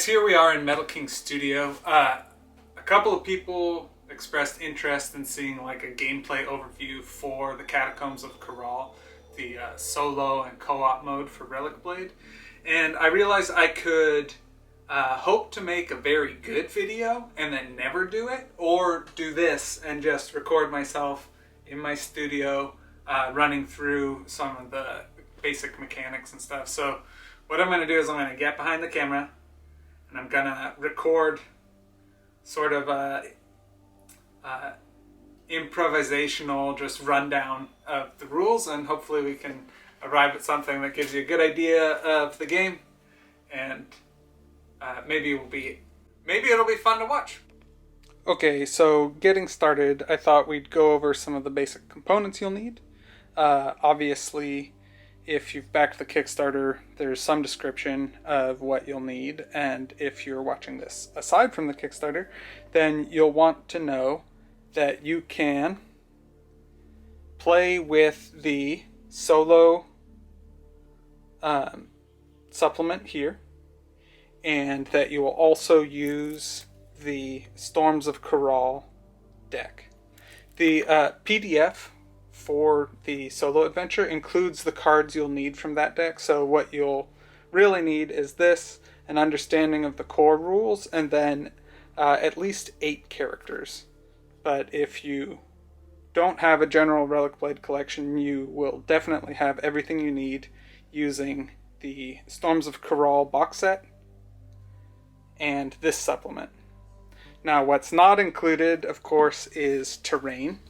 here we are in Metal King Studio. A couple of people expressed interest in seeing like a gameplay overview for the Catacombs of Kural, the solo and co-op mode for Relicblade. And I realized I could hope to make a very good video and then never do it, or do this and just record myself in my studio running through some of the basic mechanics and stuff. So what I'm going to do is I'm going to get behind the camera and I'm going to record sort of a improvisational just rundown of the rules, and hopefully we can arrive at something that gives you a good idea of the game, and maybe it'll be fun to watch. Okay, so getting started, I thought we'd go over some of the basic components you'll need. Obviously, if you've backed the Kickstarter, there's some description of what you'll need, and if you're watching this aside from the Kickstarter, then you'll want to know that you can play with the solo supplement here, and that you will also use the Storms of Kural deck. The PDF for the solo adventure includes the cards you'll need from that deck, so what you'll really need is this, an understanding of the core rules, and then at least 8 characters. But if you don't have a general Relicblade collection, you will definitely have everything you need using the Storms of Kural box set and this supplement. Now, what's not included, of course, is terrain.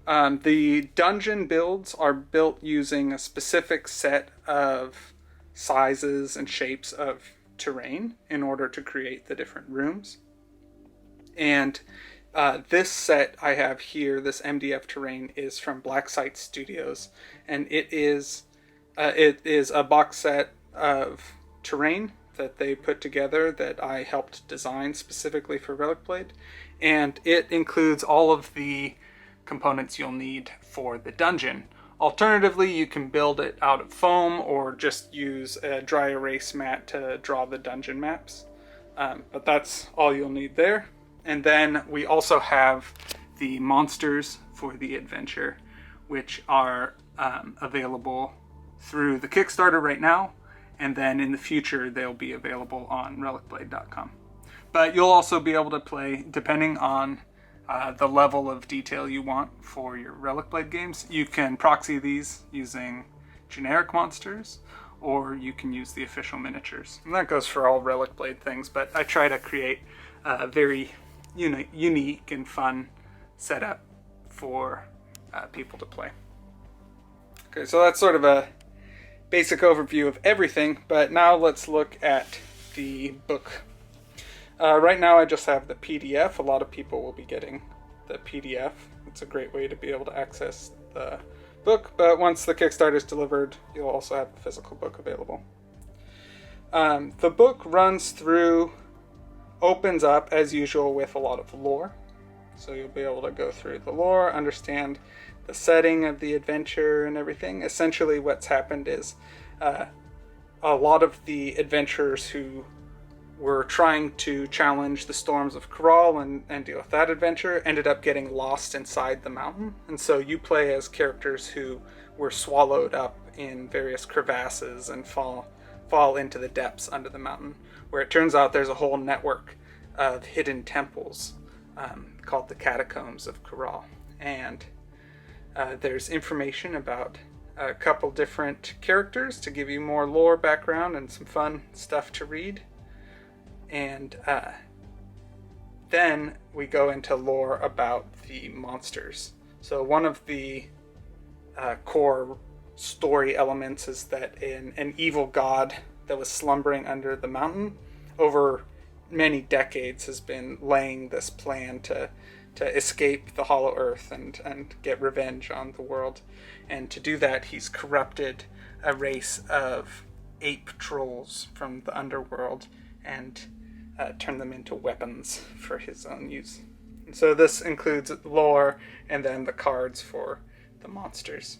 The dungeon builds are built using a specific set of sizes and shapes of terrain in order to create the different rooms. And this set I have here, this MDF terrain, is from Blacksite Studios, and it is a box set of terrain that they put together that I helped design specifically for Relicblade, and it includes all of the components you'll need for the dungeon. Alternatively, you can build it out of foam or just use a dry erase mat to draw the dungeon maps, but that's all you'll need there. And then we also have the monsters for the adventure, which are available through the Kickstarter right now, and then in the future they'll be available on relicblade.com. But you'll also be able to play, depending on the level of detail you want for your Relicblade games. You can proxy these using generic monsters, or you can use the official miniatures. And that goes for all Relicblade things, but I try to create a very unique and fun setup for people to play. Okay, so that's sort of a basic overview of everything, but now let's look at the book. Right now I just have the PDF. A lot of people will be getting the PDF. It's a great way to be able to access the book, but once the Kickstarter is delivered, you'll also have the physical book available. The book opens up as usual with a lot of lore. So you'll be able to go through the lore, understand the setting of the adventure and everything. Essentially what's happened is a lot of the adventurers who were trying to challenge the Storms of Kural and deal with that adventure ended up getting lost inside the mountain. And so you play as characters who were swallowed up in various crevasses and fall into the depths under the mountain, where it turns out there's a whole network of hidden temples called the Catacombs of Kural. And there's information about a couple different characters to give you more lore background and some fun stuff to read. And then we go into lore about the monsters. So one of the core story elements is that an evil god that was slumbering under the mountain over many decades has been laying this plan to escape the Hollow Earth and get revenge on the world. And to do that, he's corrupted a race of ape trolls from the underworld and turned them into weapons for his own use. And so this includes lore and then the cards for the monsters.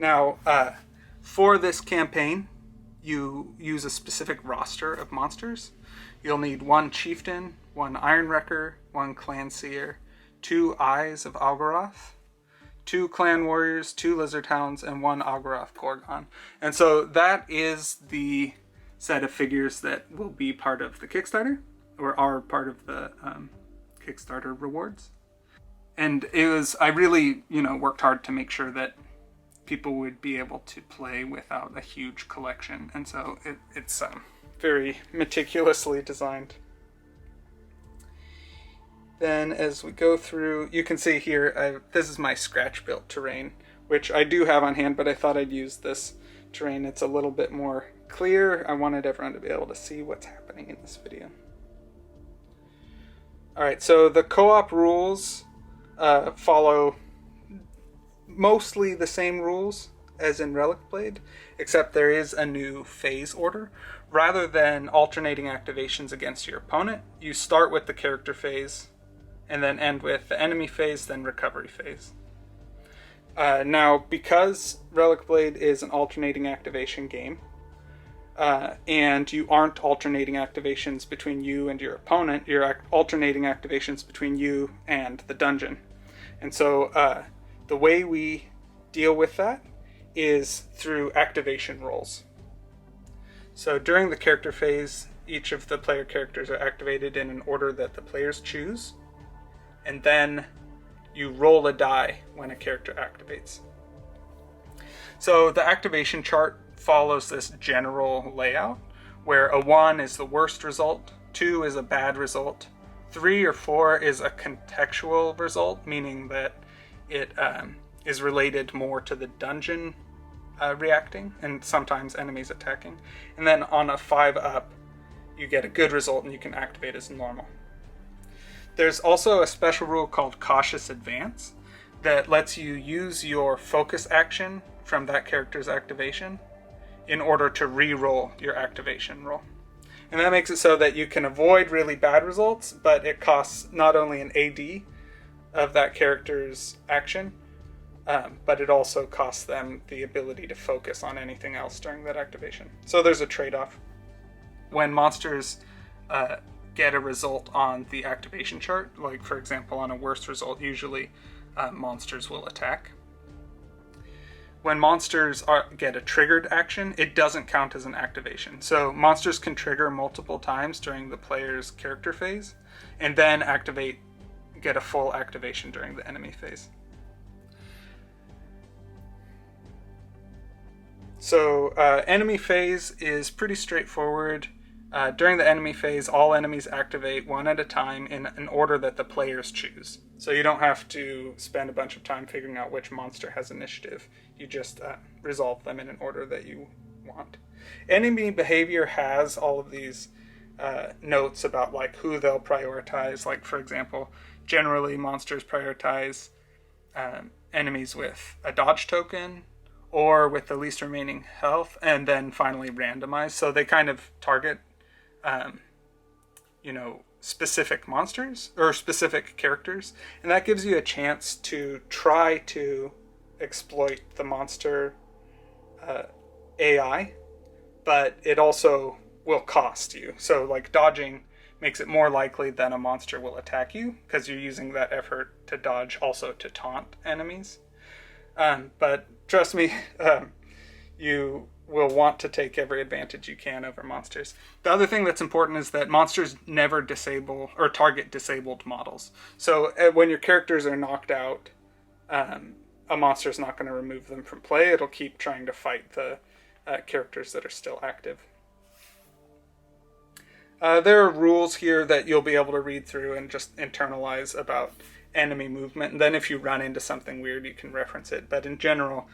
Now, for this campaign, you use a specific roster of monsters. You'll need 1 chieftain, 1 iron wrecker, 1 clan seer, 2 eyes of Algoroth, 2 clan warriors, 2 lizard hounds, and 1 Algoroth Gorgon. And so that is the set of figures that will be part of the Kickstarter, or are part of the Kickstarter rewards. And I really, worked hard to make sure that people would be able to play without a huge collection. And so it's very meticulously designed. Then as we go through, you can see here, this is my scratch-built terrain, which I do have on hand, but I thought I'd use this terrain. It's a little bit more clear. I wanted everyone to be able to see what's happening in this video. Alright, so the co-op rules follow mostly the same rules as in Relicblade, except there is a new phase order. Rather than alternating activations against your opponent, you start with the character phase, and then end with the enemy phase, then recovery phase. Now, because Relicblade is an alternating activation game, and you aren't alternating activations between you and your opponent, you're alternating activations between you and the dungeon. And so the way we deal with that is through activation rolls. So during the character phase, each of the player characters are activated in an order that the players choose, and then you roll a die when a character activates. So the activation chart follows this general layout, where a 1 is the worst result, 2 is a bad result, 3 or 4 is a contextual result, meaning that it is related more to the dungeon reacting, and sometimes enemies attacking. And then on a 5 up, you get a good result and you can activate as normal. There's also a special rule called Cautious Advance that lets you use your focus action from that character's activation in order to re-roll your activation roll. And that makes it so that you can avoid really bad results, but it costs not only an AD of that character's action, but it also costs them the ability to focus on anything else during that activation. So there's a trade-off. When monsters get a result on the activation chart, like for example on a worst result, usually monsters will attack. When monsters get a triggered action, it doesn't count as an activation. So monsters can trigger multiple times during the player's character phase, and then get a full activation during the enemy phase. So enemy phase is pretty straightforward. During the enemy phase, all enemies activate 1 at a time in an order that the players choose. So you don't have to spend a bunch of time figuring out which monster has initiative. You just resolve them in an order that you want. Enemy behavior has all of these notes about like who they'll prioritize. Like for example, generally monsters prioritize enemies with a dodge token or with the least remaining health, and then finally randomize. So they kind of target specific monsters or specific characters, and that gives you a chance to try to exploit the monster AI, but it also will cost you. So like dodging makes it more likely that a monster will attack you because you're using that effort to dodge also to taunt enemies. But trust me, you will want to take every advantage you can over monsters. The other thing that's important is that monsters never disable or target disabled models. So when your characters are knocked out, a monster is not going to remove them from play. It'll keep trying to fight the characters that are still active. There are rules here that you'll be able to read through and just internalize about enemy movement. And then if you run into something weird, you can reference it. But in general,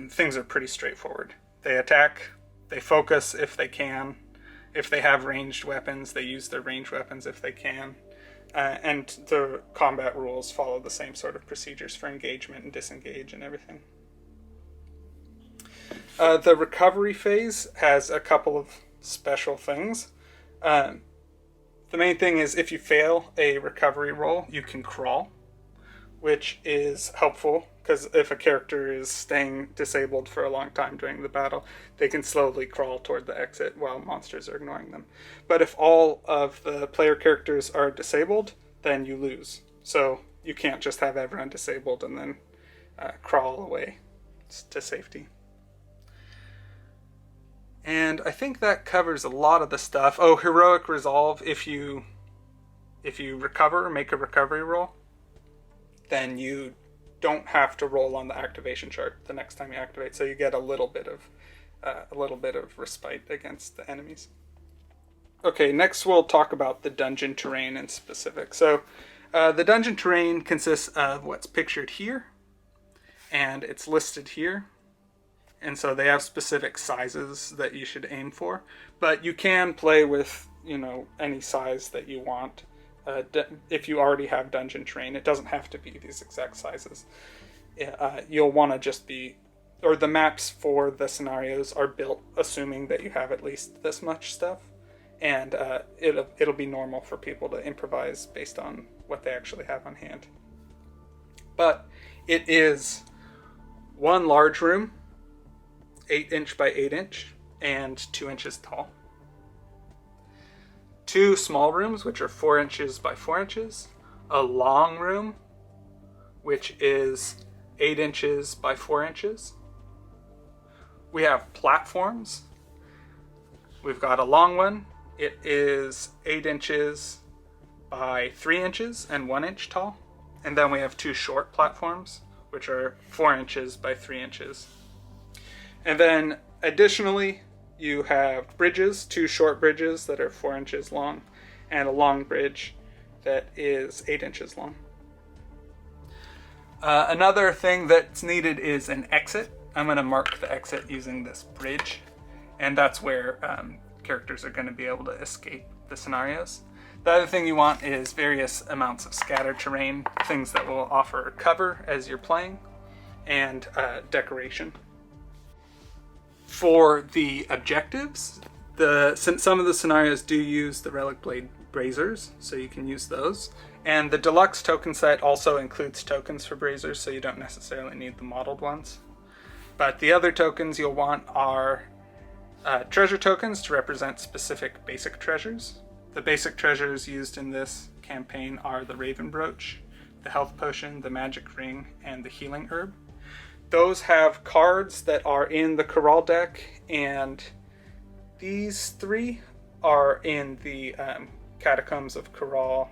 things are pretty straightforward. They attack, they focus if they can. If they have ranged weapons, they use their ranged weapons if they can. And the combat rules follow the same sort of procedures for engagement and disengage and everything. The recovery phase has a couple of special things. The main thing is if you fail a recovery roll, you can crawl, which is helpful because if a character is staying disabled for a long time during the battle, they can slowly crawl toward the exit while monsters are ignoring them. But if all of the player characters are disabled, then you lose. So you can't just have everyone disabled and then crawl away to safety. And I think that covers a lot of the stuff. Oh, heroic resolve. If you recover, make a recovery roll, then you don't have to roll on the activation chart the next time you activate. So you get a little bit of respite against the enemies. Okay, next we'll talk about the dungeon terrain in specific. So the dungeon terrain consists of what's pictured here, and it's listed here. And so they have specific sizes that you should aim for. But you can play with, any size that you want. If you already have dungeon terrain, it doesn't have to be these exact sizes. You'll want to just or the maps for the scenarios are built assuming that you have at least this much stuff. And it'll be normal for people to improvise based on what they actually have on hand. But it is one large room, 8-inch by 8-inch, and 2 inches tall. 2 small rooms, which are 4 inches by 4 inches. A long room, which is 8 inches by 4 inches. We have platforms. We've got a long one. It is 8 inches by 3 inches and 1 inch tall. And then we have 2 short platforms, which are 4 inches by 3 inches. And then additionally, you have bridges, 2 short bridges that are 4 inches long, and a long bridge that is 8 inches long. Another thing that's needed is an exit. I'm going to mark the exit using this bridge, and that's where characters are going to be able to escape the scenarios. The other thing you want is various amounts of scattered terrain, things that will offer cover as you're playing, and decoration. For the objectives, since some of the scenarios do use the Relicblade Braziers, so you can use those. And the deluxe token set also includes tokens for Braziers, so you don't necessarily need the modeled ones. But the other tokens you'll want are treasure tokens to represent specific basic treasures. The basic treasures used in this campaign are the Raven Brooch, the Health Potion, the Magic Ring, and the Healing Herb. Those have cards that are in the Kural deck, and these 3 are in the Catacombs of Kural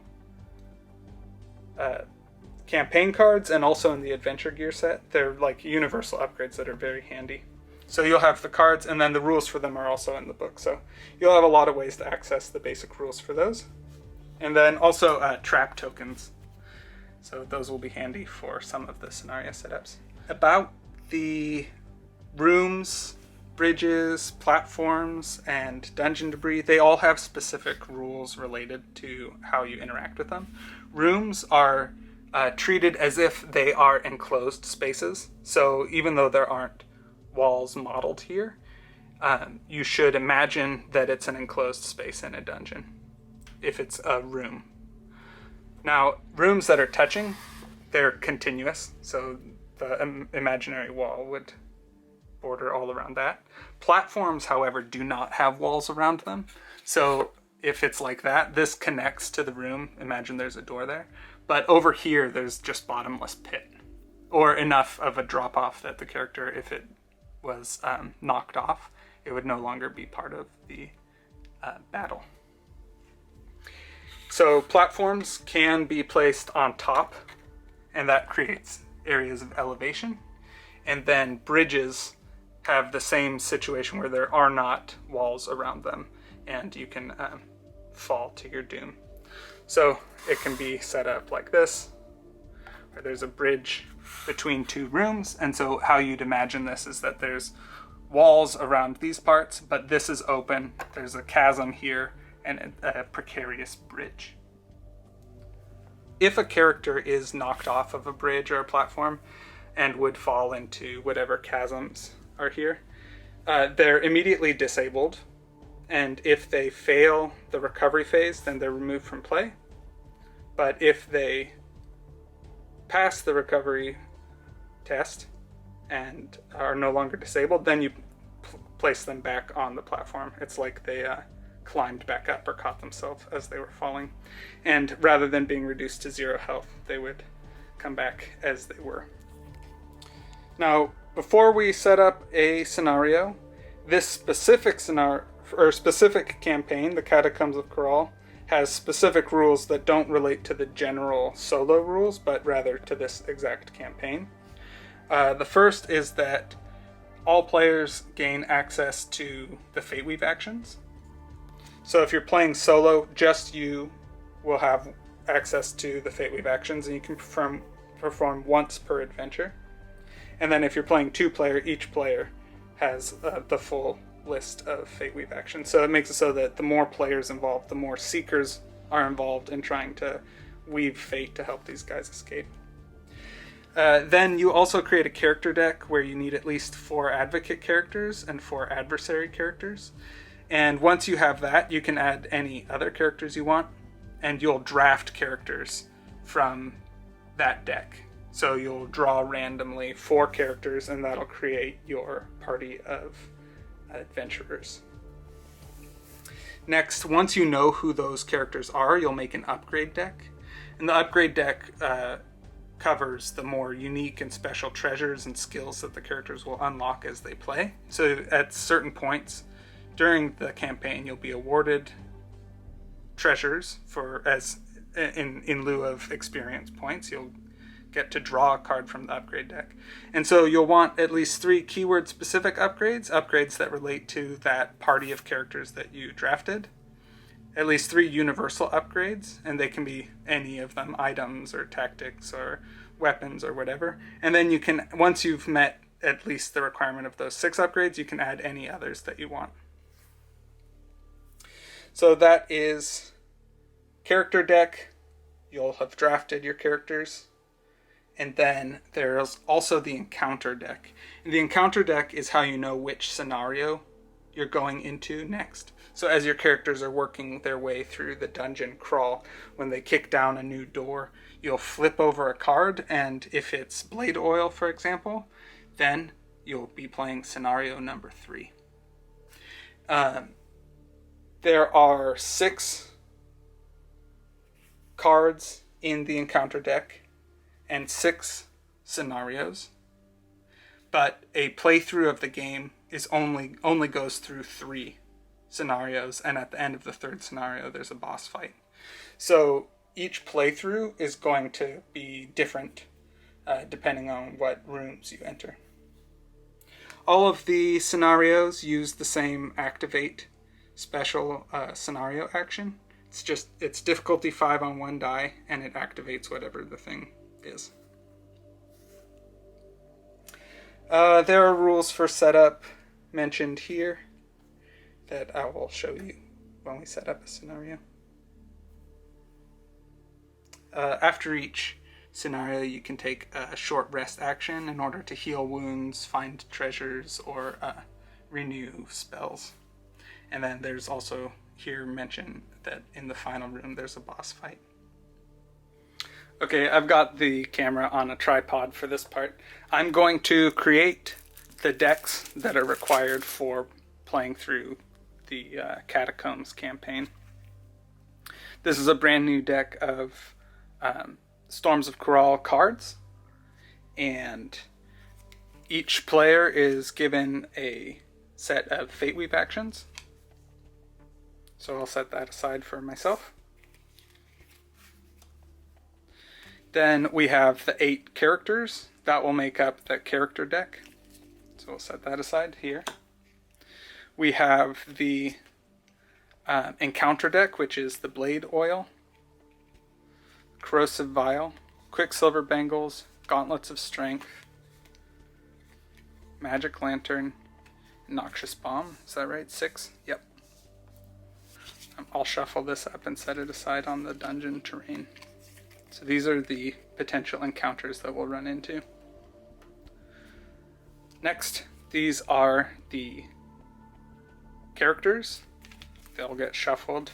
campaign cards, and also in the Adventure Gear set. They're like universal upgrades that are very handy. So you'll have the cards, and then the rules for them are also in the book. So you'll have a lot of ways to access the basic rules for those. And then also trap tokens. So those will be handy for some of the scenario setups. About the rooms, bridges, platforms, and dungeon debris, they all have specific rules related to how you interact with them. Rooms are treated as if they are enclosed spaces. So even though there aren't walls modeled here, you should imagine that it's an enclosed space in a dungeon, if it's a room. Now, rooms that are touching, they're continuous, so the imaginary wall would border all around that. Platforms, however, do not have walls around them. So if it's like that, this connects to the room. Imagine there's a door there. But over here, there's just bottomless pit. Or enough of a drop off that the character, if it was knocked off, it would no longer be part of the battle. So platforms can be placed on top, and that creates areas of elevation. And then bridges have the same situation where there are not walls around them, and you can fall to your doom. So it can be set up like this, where there's a bridge between 2 rooms. And so how you'd imagine this is that there's walls around these parts, but this is open. There's a chasm here and a precarious bridge. If a character is knocked off of a bridge or a platform and would fall into whatever chasms are here, they're immediately disabled. And if they fail the recovery phase, then they're removed from play. But if they pass the recovery test and are no longer disabled, then you place them back on the platform. It's like they climbed back up or caught themselves as they were falling. And rather than being reduced to 0 health, they would come back as they were. Now, before we set up a scenario, this specific scenario or specific campaign, the Catacombs of Kural, has specific rules that don't relate to the general solo rules, but rather to this exact campaign. The first is that all players gain access to the Fateweave actions. So if you're playing solo, just you will have access to the Fateweave actions, and you can perform once per adventure. And then if you're playing 2-player, each player has the full list of Fateweave actions. So it makes it so that the more players involved, the more seekers are involved in trying to weave fate to help these guys escape. Then you also create a character deck where you need at least 4 advocate characters and 4 adversary characters. And once you have that, you can add any other characters you want, and you'll draft characters from that deck. So you'll draw randomly 4 characters, and that'll create your party of adventurers. Next, once you know who those characters are, you'll make an upgrade deck. And the upgrade deck covers the more unique and special treasures and skills that the characters will unlock as they play. So at certain points during the campaign, you'll be awarded treasures in lieu of experience points. You'll get to draw a card from the upgrade deck. And so you'll want at least 3 keyword specific upgrades that relate to that party of characters that you drafted. At least 3 universal upgrades, and they can be any of them, items or tactics or weapons or whatever. And then you can, once you've met at least the requirement of those 6 upgrades, you can add any others that you want. So that is character deck. You'll have drafted your characters. And then there's also the encounter deck. And the encounter deck is how you know which scenario you're going into next. So as your characters are working their way through the dungeon crawl, when they kick down a new door, you'll flip over a card, and if it's blade oil, for example, then you'll be playing scenario number 3. There are 6 cards in the encounter deck and 6 scenarios, but a playthrough of the game is only goes through 3 scenarios, and at the end of the 3rd scenario there's a boss fight. So each playthrough is going to be different depending on what rooms you enter. All of the scenarios use the same activate special scenario action. It's difficulty 5 on 1 die, and it activates whatever the thing is. There are rules for setup mentioned here that I will show you when we set up a scenario. After each scenario, you can take a short rest action in order to heal wounds, find treasures, or renew spells. And then there's also here mentioned that in the final room there's a boss fight. Okay, I've got the camera on a tripod for this part. I'm going to create the decks that are required for playing through the Catacombs campaign. This is a brand new deck of Storms of Kural cards, and each player is given a set of Fateweave actions. So I'll set that aside for myself. Then we have the 8 characters that will make up the character deck. So we'll set that aside here. We have the encounter deck, which is the blade oil, corrosive vial, quicksilver bangles, gauntlets of strength, magic lantern, noxious bomb. Is that right? 6? Yep. I'll shuffle this up and set it aside on the dungeon terrain. So these are the potential encounters that we'll run into. Next, these are the characters. They'll get shuffled.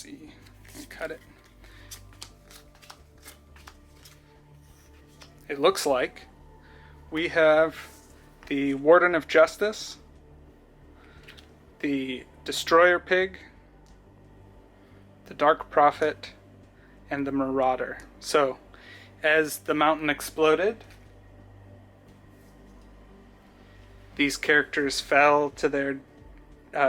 see. Cut it. It looks like we have the Warden of Justice, the Destroyer Pig, the Dark Prophet, and the Marauder. So, as the mountain exploded, these characters fell to their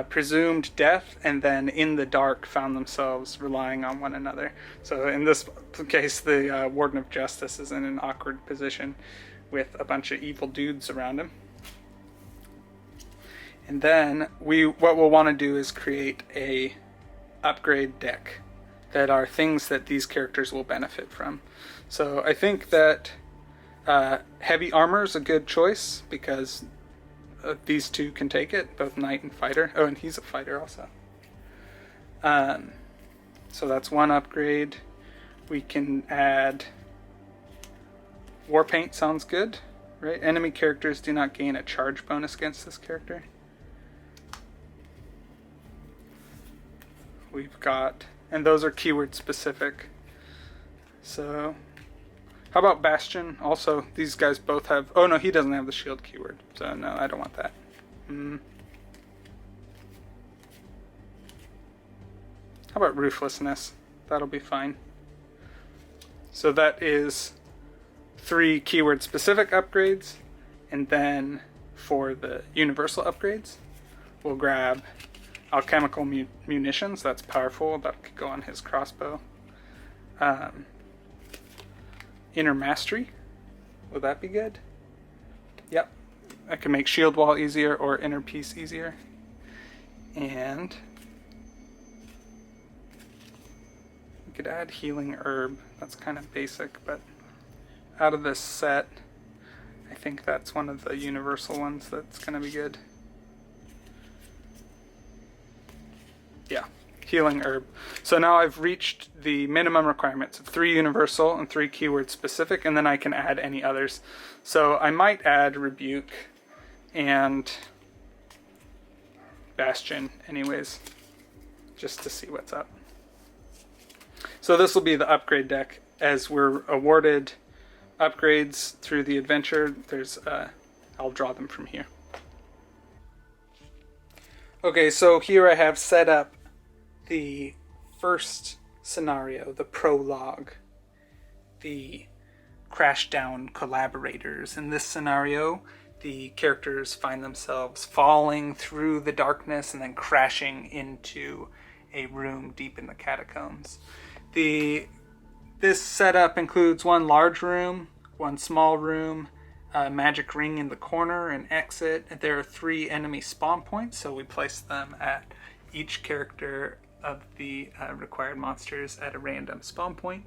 presumed death, and then in the dark found themselves relying on one another. So in this case, the Warden of Justice is in an awkward position with a bunch of evil dudes around him. And then what we'll want to do is create a upgrade deck that are things that these characters will benefit from. So I think that heavy armor is a good choice because these two can take it, both knight and fighter. Oh, and he's a fighter also. So that's one upgrade. We can add war paint, sounds good, right? Enemy characters do not gain a charge bonus against this character. We've got, and those are keyword specific. So how about Bastion? Also, these guys both have... Oh, no, he doesn't have the shield keyword. So, no, I don't want that. How about Ruthlessness? That'll be fine. So that is 3 keyword-specific upgrades. And then for the universal upgrades, we'll grab Alchemical Munitions. That's powerful. That could go on his crossbow. Inner Mastery. Would that be good? Yep. I can make Shield Wall easier or Inner Peace easier. And we could add Healing Herb. That's kind of basic, but out of this set, I think that's one of the universal ones that's going to be good. Yeah. Healing Herb. So now I've reached the minimum requirements of 3 universal and 3 keyword specific, and then I can add any others. So I might add Rebuke and Bastion anyways, just to see what's up. So this will be the upgrade deck. As we're awarded upgrades through the adventure, I'll draw them from here. Okay, so here I have set up the first scenario, the prologue, the crashdown collaborators. In this scenario, the characters find themselves falling through the darkness and then crashing into a room deep in the catacombs. This setup includes one large room, one small room, a magic ring in the corner, an exit. There are 3 enemy spawn points, so we place them at each character of the required monsters at a random spawn point.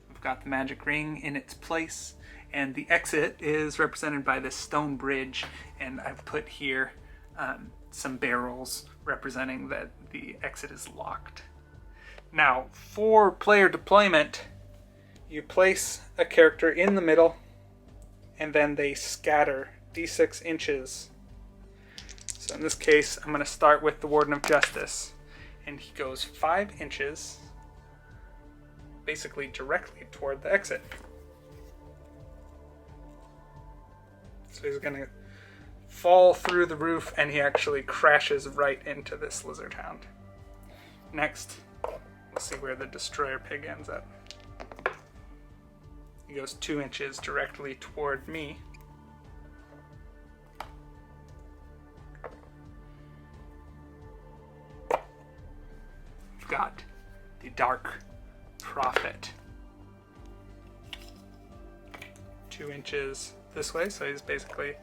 We've got the magic ring in its place, and the exit is represented by this stone bridge, and I've put here some barrels representing that the exit is locked. Now, for player deployment, you place a character in the middle, and then they scatter d6 inches. So in this case, I'm going to start with the Warden of Justice, and he goes 5 inches, basically directly toward the exit. So he's going to fall through the roof, and he actually crashes right into this lizard hound. Next, we'll see where the Destroyer Pig ends up. He goes 2 inches directly toward me. We've got the Dark Prophet. 2 inches this way, so he's basically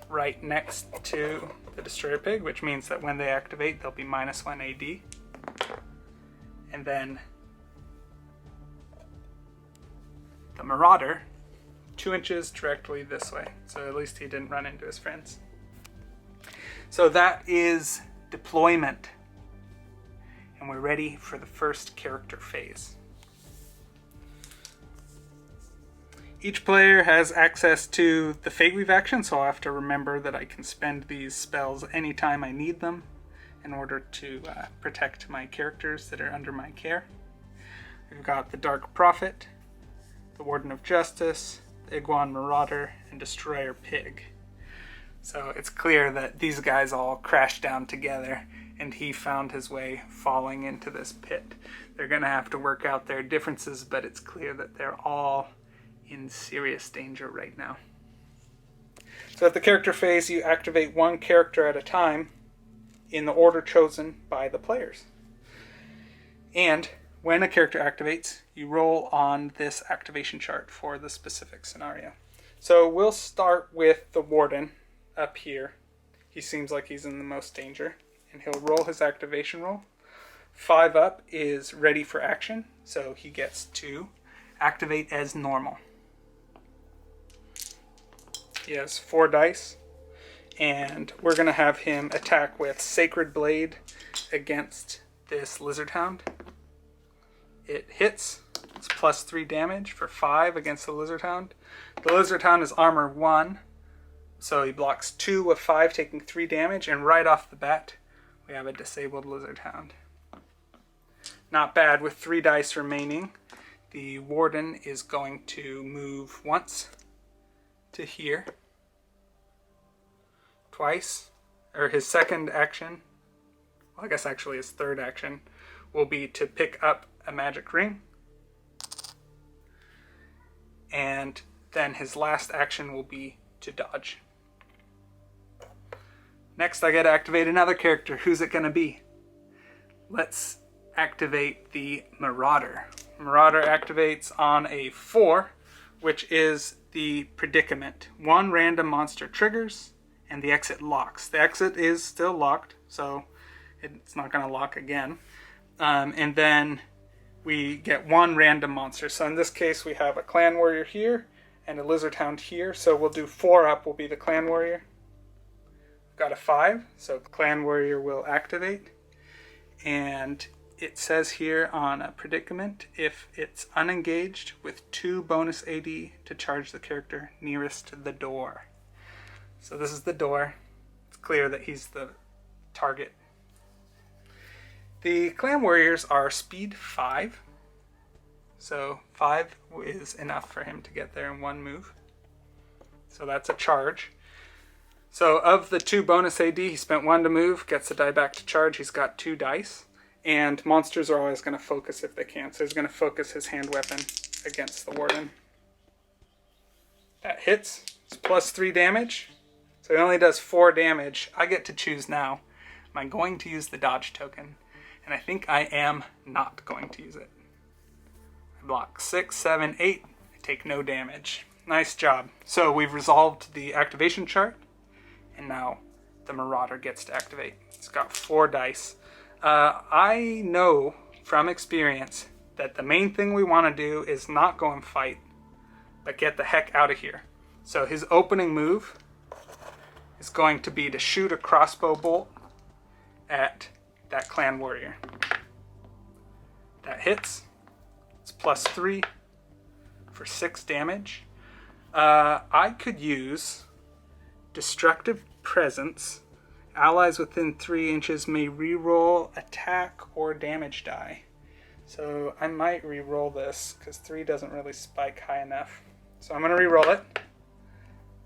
right next to the Destroyer Pig, which means that when they activate, they'll be -1 AD. And then the Marauder, 2 inches directly this way, so at least he didn't run into his friends. So that is deployment, and we're ready for the first character phase. Each player has access to the Fate Weave action, so I'll have to remember that I can spend these spells anytime I need them, in order to protect my characters that are under my care. We've got the Dark Prophet, the Warden of Justice, the Iguan Marauder, and Destroyer Pig. So it's clear that these guys all crashed down together, and he found his way falling into this pit. They're going to have to work out their differences, but it's clear that they're all in serious danger right now. So at the character phase, you activate one character at a time in the order chosen by the players. And when a character activates, you roll on this activation chart for the specific scenario. So we'll start with the Warden up here. He seems like he's in the most danger, and he'll roll his activation roll. 5 up is ready for action, so he gets to activate as normal. He has 4 dice, and we're going to have him attack with Sacred Blade against this Lizard Hound. It hits. It's plus 3 damage for 5 against the Lizard Hound. The Lizard Hound is armor 1, so he blocks 2 of 5, taking 3 damage, and right off the bat, we have a disabled Lizard Hound. Not bad. With 3 dice remaining, the Warden is going to move once to here, twice, or his second action, well, I guess actually his third action, will be to pick up a magic ring, and then his last action will be to dodge. Next, I get to activate another character. Who's it going to be? Let's activate the Marauder. Marauder activates on a 4, which is the predicament. 1 random monster triggers, and the exit locks. The exit is still locked, so it's not going to lock again. And then we get 1 random monster. So in this case, we have a Clan Warrior here and a Lizard Hound here. So we'll do 4 up will be the Clan Warrior. Got a 5, so Clan Warrior will activate. And it says here on a predicament, if it's unengaged, with 2 bonus AD to charge the character nearest the door. So this is the door. It's clear that he's the target. The Clan Warriors are speed 5. So 5 is enough for him to get there in 1 move. So that's a charge. So of the 2 bonus AD, he spent 1 to move, gets the die back to charge. He's got 2 dice. And monsters are always going to focus if they can. So he's going to focus his hand weapon against the Warden. That hits. It's plus 3 damage. So he only does 4 damage. I get to choose now. Am I going to use the dodge token? And I think I am not going to use it. I block 6, 7, 8. I take no damage. Nice job. So we've resolved the activation chart. And now the Marauder gets to activate. It's got 4 dice. I know from experience that the main thing we want to do is not go and fight, but get the heck out of here. So his opening move is going to be to shoot a crossbow bolt at that Clan Warrior. That hits. It's plus 3 for 6 damage. I could use Destructive Presence. Allies within 3 inches may reroll attack or damage die. So I might reroll this because 3 doesn't really spike high enough. So I'm going to reroll it.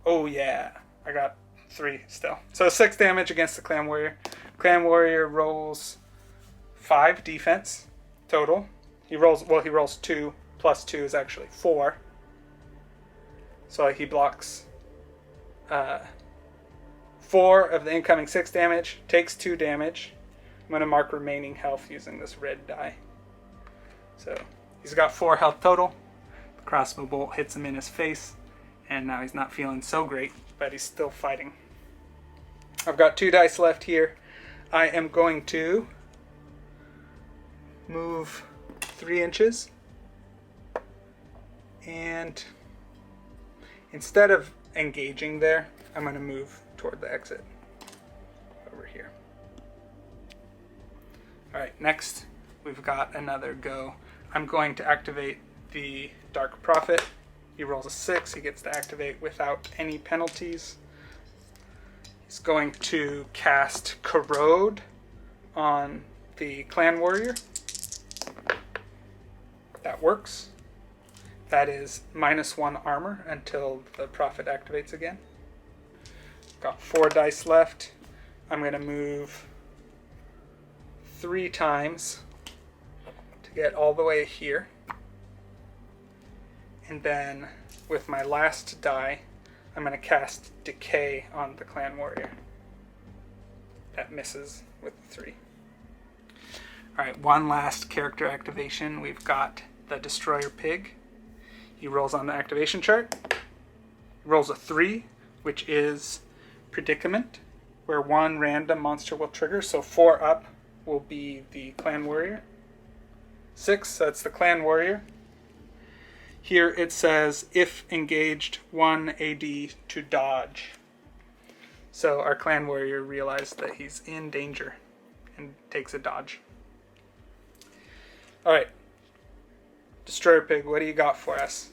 Oh yeah, I got 3 still. So 6 damage against the Clan Warrior. Clan Warrior rolls 5 defense total. He rolls 2 plus 2 is actually 4. So he blocks 4 of the incoming 6 damage, takes 2 damage. I'm going to mark remaining health using this red die. So he's got 4 health total. The crossbow bolt hits him in his face, and now he's not feeling so great, but he's still fighting. I've got 2 dice left here. I am going to move 3 inches, and instead of engaging there, I'm going to move toward the exit over here. Alright, next we've got another go. I'm going to activate the Dark Prophet. He rolls a 6. He gets to activate without any penalties. He's going to cast Corrode on the clan warrior. That works. That is -1 armor until the prophet activates again. Got 4 dice left. I'm going to move 3 times to get all the way here. And then with my last die, I'm going to cast Decay on the clan warrior. That misses with the 3. Alright, one last character activation. We've got the Destroyer Pig. He rolls on the activation chart. He rolls a 3, which is Predicament, where 1 random monster will trigger. So 4 up will be the clan warrior. 6, that's the clan warrior. Here it says, if engaged, 1 AD to dodge. So our clan warrior realized that he's in danger and takes a dodge. Alright. Destroyer Pig, what do you got for us?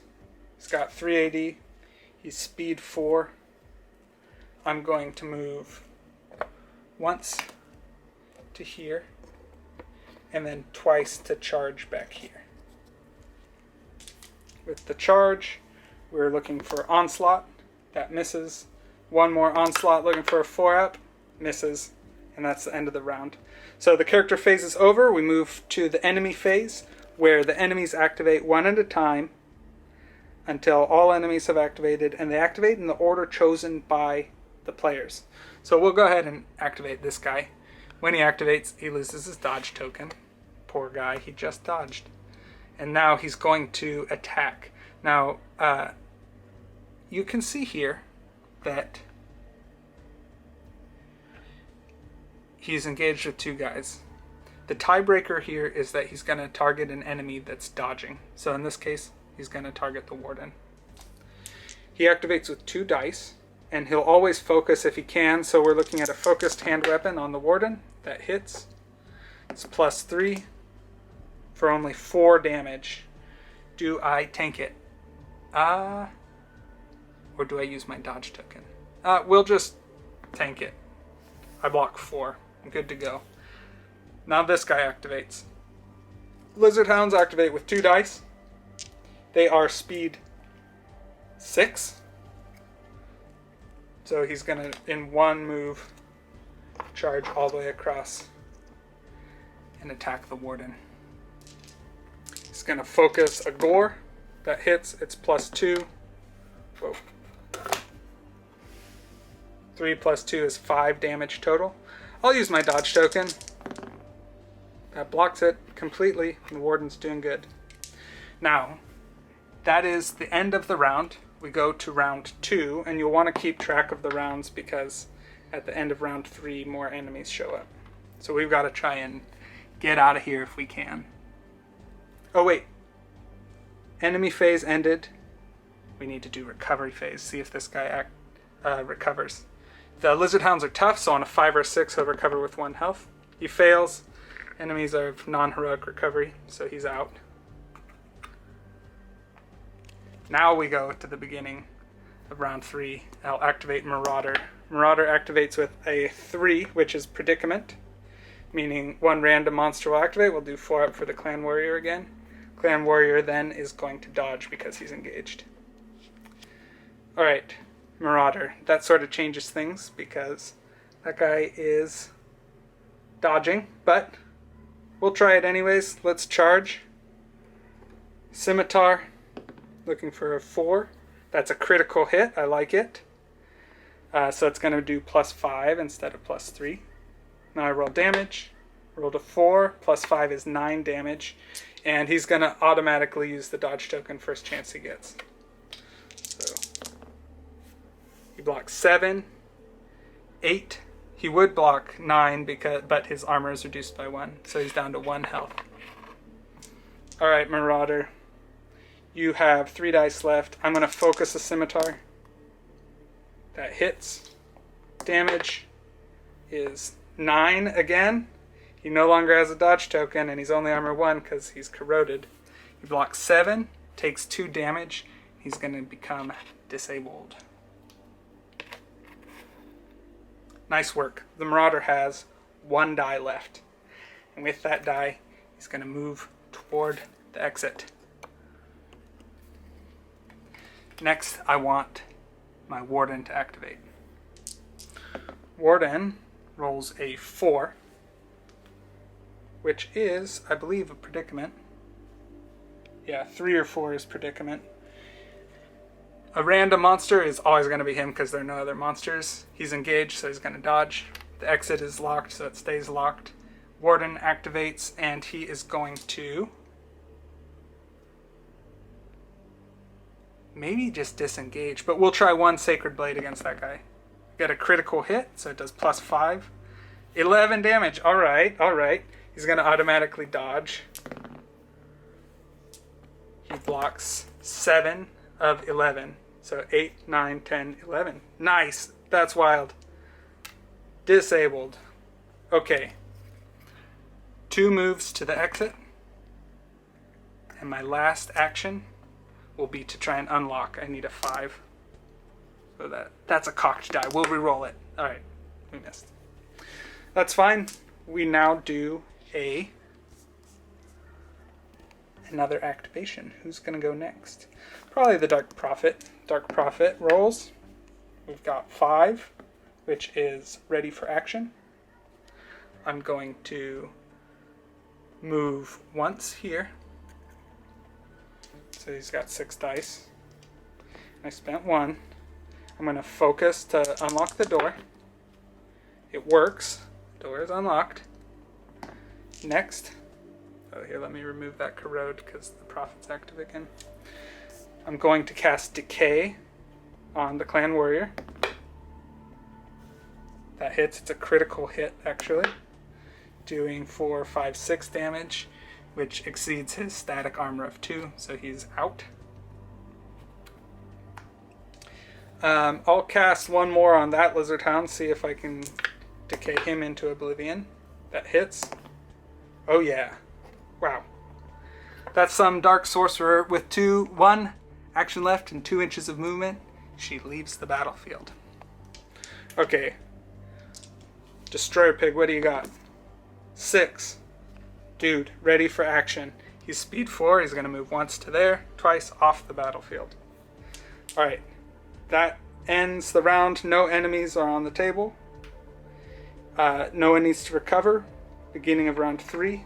He's got 3 AD. He's speed 4. I'm going to move once to here and then twice to charge back here. With the charge, we're looking for Onslaught. That misses. 1 more Onslaught, looking for a 4-up. Misses. And that's the end of the round. So the character phase is over. We move to the enemy phase, where the enemies activate 1 at a time until all enemies have activated, and they activate in the order chosen by the players. So we'll go ahead and activate this guy. When he activates, he loses his dodge token. Poor guy, he just dodged. And now he's going to attack. Now, you can see here that he's engaged with 2 guys. The tiebreaker here is that he's going to target an enemy that's dodging. So in this case, he's going to target the warden. He activates with 2 dice, and he'll always focus if he can. So we're looking at a focused hand weapon on the warden. That hits. It's +3 for only 4 damage. Do I tank it? Or do I use my dodge token? We'll just tank it. I block 4. I'm good to go. Now this guy activates. Lizard Hounds activate with 2 dice. They are speed 6. So he's going to, in 1 move, charge all the way across and attack the warden. He's going to focus a gore. That hits. It's +2. Whoa. 3 + 2 is 5 damage total. I'll use my dodge token. That blocks it completely. The warden's doing good. Now, that is the end of the round. We go to round 2, and you'll want to keep track of the rounds because at the end of round 3, more enemies show up. So we've got to try and get out of here if we can. Oh wait. Enemy phase ended. We need to do recovery phase. See if this guy recovers. The Lizard Hounds are tough, so on a 5 or 6, he'll recover with 1 health. He fails. Enemies are of non-heroic recovery, so he's out. Now we go to the beginning of round 3. I'll activate Marauder. Marauder activates with a 3, which is Predicament, meaning 1 random monster will activate. We'll do 4 up for the Clan Warrior again. Clan Warrior then is going to dodge because he's engaged. Alright, Marauder. That sort of changes things because that guy is dodging, but we'll try it anyways. Let's charge. Scimitar, looking for a 4. That's a critical hit. I like it. So it's going to do +5 instead of +3. Now I roll damage. Rolled a 4. +5 is 9 damage. And he's going to automatically use the dodge token first chance he gets. So he blocks 7, 8. He would block 9, but his armor is reduced by 1. So he's down to 1 health. Alright, Marauder. You have 3 dice left. I'm going to focus a Scimitar. That hits. Damage is 9 again. He no longer has a dodge token, and he's only armor 1 because he's corroded. He blocks 7, takes 2 damage. He's going to become disabled. Nice work. The Marauder has 1 die left. And with that die, he's going to move toward the exit. Next, I want my Warden to activate. Warden rolls a 4, which is, I believe, a predicament. Yeah, 3 or 4 is predicament. A random monster is always going to be him because there are no other monsters. He's engaged, so he's going to dodge. The exit is locked, so it stays locked. Warden activates, and he is going to maybe just disengage, but we'll try 1 Sacred Blade against that guy. Get a critical hit, so it does +5. 11 damage. All right. He's going to automatically dodge. He blocks 7 of 11. So 8, 9, 10, 11. Nice. That's wild. Disabled. Okay. 2 moves to the exit. And my last action will be to try and unlock. I need a 5. So that's a cocked die. We'll re-roll it. All right. We missed. That's fine. We now do another activation. Who's going to go next? Probably the Dark Prophet. Dark Prophet rolls. We've got 5, which is ready for action. I'm going to move once here. So he's got 6 dice. I spent 1. I'm going to focus to unlock the door. It works. Door is unlocked. Next. Oh, here, let me remove that corrode because the prophet's active again. I'm going to cast Decay on the Clan Warrior. That hits. It's a critical hit, actually. Doing 4, 5, 6 damage, which exceeds his static armor of 2, so he's out. I'll cast 1 more on that Lizard Hound, see if I can decay him into oblivion. That hits. Oh yeah. Wow. That's some Dark Sorcerer with 1 action left and 2 inches of movement. She leaves the battlefield. Okay. Destroyer Pig, what do you got? 6. Dude, ready for action. He's speed 4. He's going to move once to there, twice off the battlefield. Alright. That ends the round. No enemies are on the table. No one needs to recover. Beginning of round 3.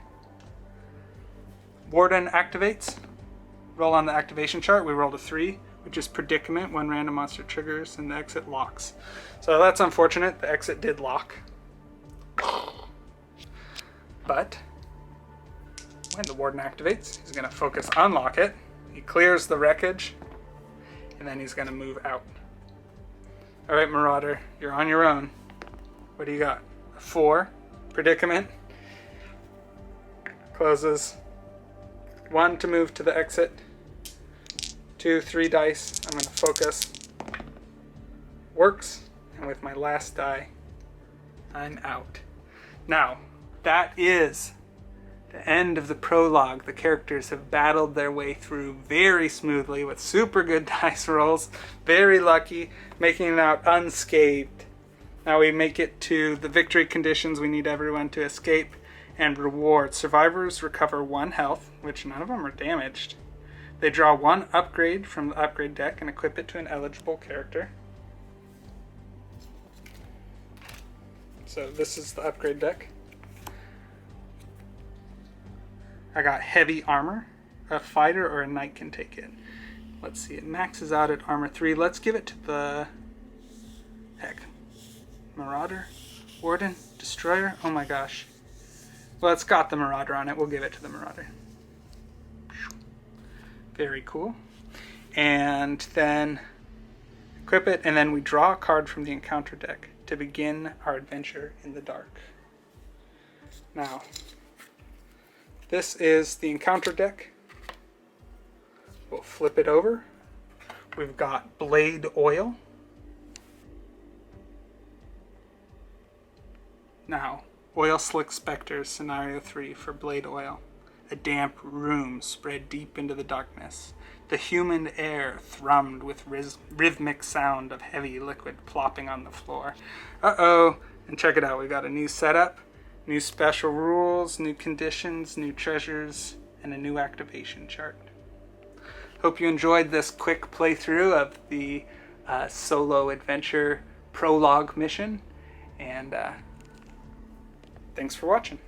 Warden activates. Roll on the activation chart. We rolled a 3, which is predicament. 1 random monster triggers and the exit locks. So that's unfortunate. The exit did lock. But when the Warden activates, he's going to focus unlock it. He clears the wreckage, and then he's going to move out. Alright, Marauder, you're on your own. What do you got? A 4. Predicament. Closes. 1 to move to the exit. 2, 3 dice. I'm going to focus. Works. And with my last die, I'm out. Now, that is the end of the prologue. The characters have battled their way through very smoothly with super good dice rolls. Very lucky, making it out unscathed. Now we make it to the victory conditions. We need everyone to escape and reward. Survivors recover 1 health, which none of them are damaged. They draw 1 upgrade from the upgrade deck and equip it to an eligible character. So this is the upgrade deck. I got heavy armor. A fighter or a knight can take it. Let's see, it maxes out at armor 3. Let's give it to the... Heck. Marauder? Warden? Destroyer? Oh my gosh. Well, it's got the Marauder on it. We'll give it to the Marauder. Very cool. And then equip it, and then we draw a card from the encounter deck to begin our adventure in the dark. Now, this is the encounter deck. We'll flip it over. We've got Blade Oil. Now, Oil Slick Spectres, Scenario 3 for Blade Oil. A damp room spread deep into the darkness. The humid air thrummed with rhythmic sound of heavy liquid plopping on the floor. Uh-oh. And check it out, we got a new setup. New special rules, new conditions, new treasures, and a new activation chart. Hope you enjoyed this quick playthrough of the solo adventure prologue mission, and thanks for watching.